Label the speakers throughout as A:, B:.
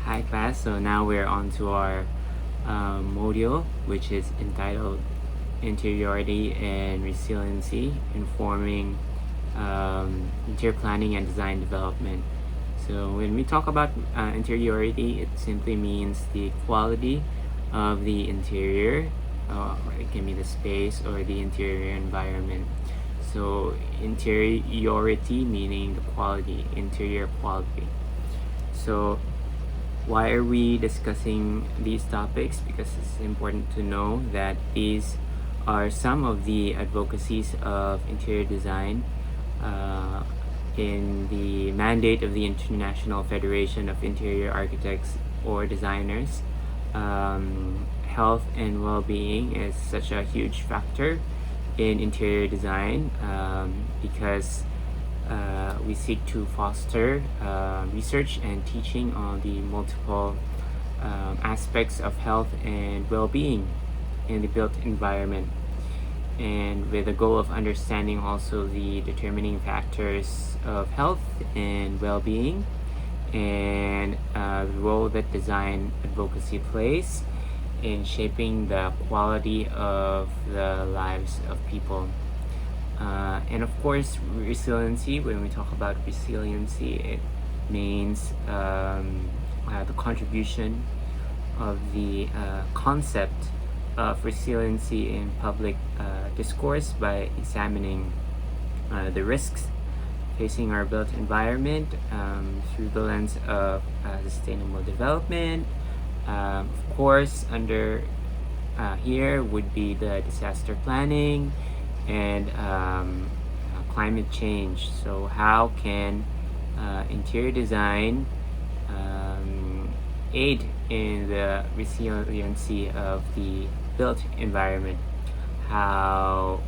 A: Hi class, so now we're on to our module, which is entitled Interiority and Resiliency, Informing Interior Planning and Design Development. So when we talk about interiority, it simply means the quality of the interior, or it can be the space or the interior environment. So interiority meaning the quality, interior quality. So why are we discussing these topics? Because it's important to know that these are some of the advocacies of interior design in the mandate of the International Federation of Interior Architects or Designers. Health and well-being is such a huge factor in interior design because we seek to foster research and teaching on the multiple aspects of health and well-being in the built environment, and with the goal of understanding also the determining factors of health and well-being and the role that design advocacy plays in shaping the quality of the lives of people. And of course, resiliency, when we talk about resiliency, it means the contribution of the concept of resiliency in public discourse by examining the risks facing our built environment through the lens of sustainable development. Of course, under here would be the disaster planning and climate change. So how can interior design aid in the resiliency of the built environment? How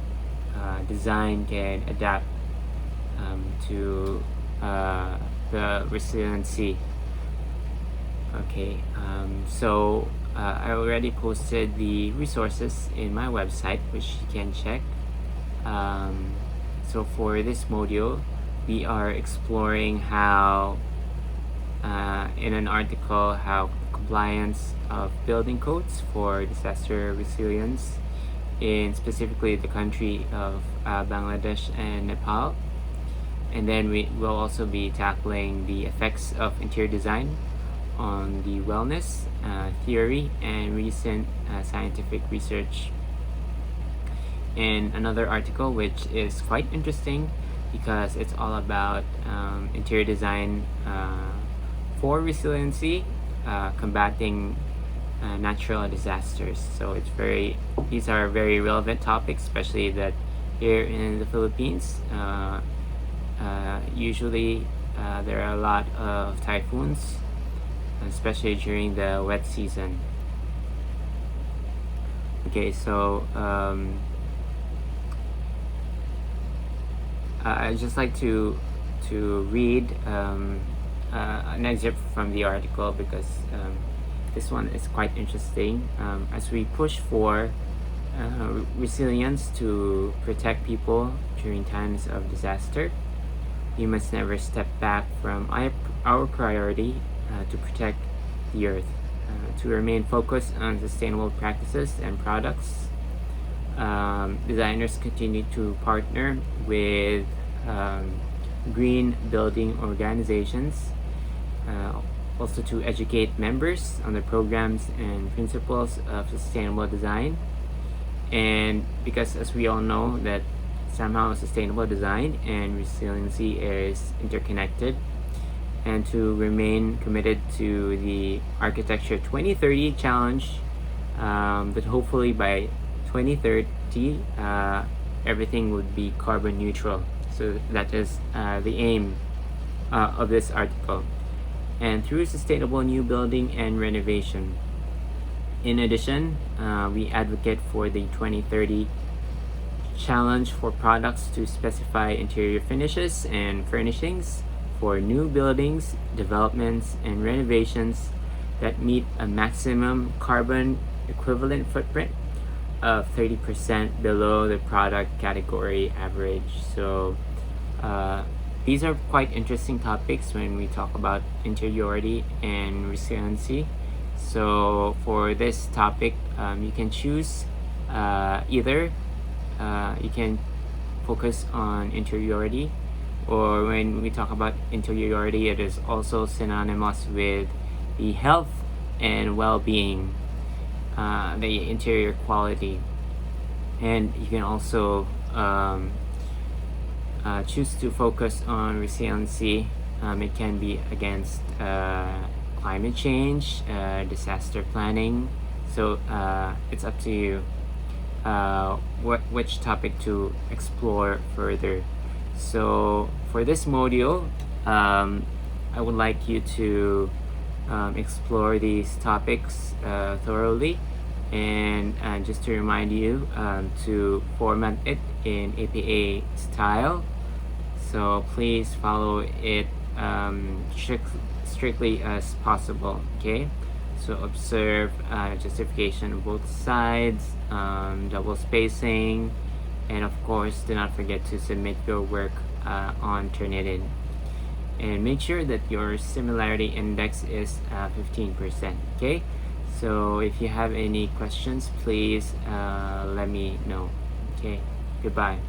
A: design can adapt to the resiliency. Okay, so I already posted the resources in my website, which you can check. So for this module, we are exploring how, in an article, how compliance of building codes for disaster resilience in specifically the country of Bangladesh and Nepal. And then we will also be tackling the effects of interior design on the wellness theory and recent scientific research. In another article, which is quite interesting because it's all about interior design for resiliency, combating natural disasters. So these are very relevant topics, especially that here in the Philippines, usually there are a lot of typhoons, especially during the wet season. Okay, so I'd just like to read an excerpt from the article because this one is quite interesting. As we push for resilience to protect people during times of disaster, we must never step back from our priority to protect the earth, to remain focused on sustainable practices and products. Designers continue to partner with green building organizations, also to educate members on the programs and principles of sustainable design. And because, as we all know, that somehow sustainable design and resiliency is interconnected, and to remain committed to the Architecture 2030 challenge, that hopefully by 2030 everything would be carbon neutral. So that is the aim of this article. And through sustainable new building and renovation. In addition, we advocate for the 2030 challenge for products to specify interior finishes and furnishings for new buildings, developments, and renovations that meet a maximum carbon equivalent footprint of 30% below the product category average. So These are quite interesting topics when we talk about interiority and resiliency. So for this topic, you can choose either you can focus on interiority, or when we talk about interiority, it is also synonymous with the health and well-being, the interior quality. And you can also choose to focus on resiliency. It can be against climate change, disaster planning. So it's up to you which topic to explore further. So for this module, I would like you to explore these topics thoroughly, and just to remind you to format it in APA style. So please follow it strictly as possible, okay? So observe justification of both sides, double spacing, and of course do not forget to submit your work on Turnitin. And make sure that your similarity index is 15%, okay? So if you have any questions, please let me know, okay? Goodbye.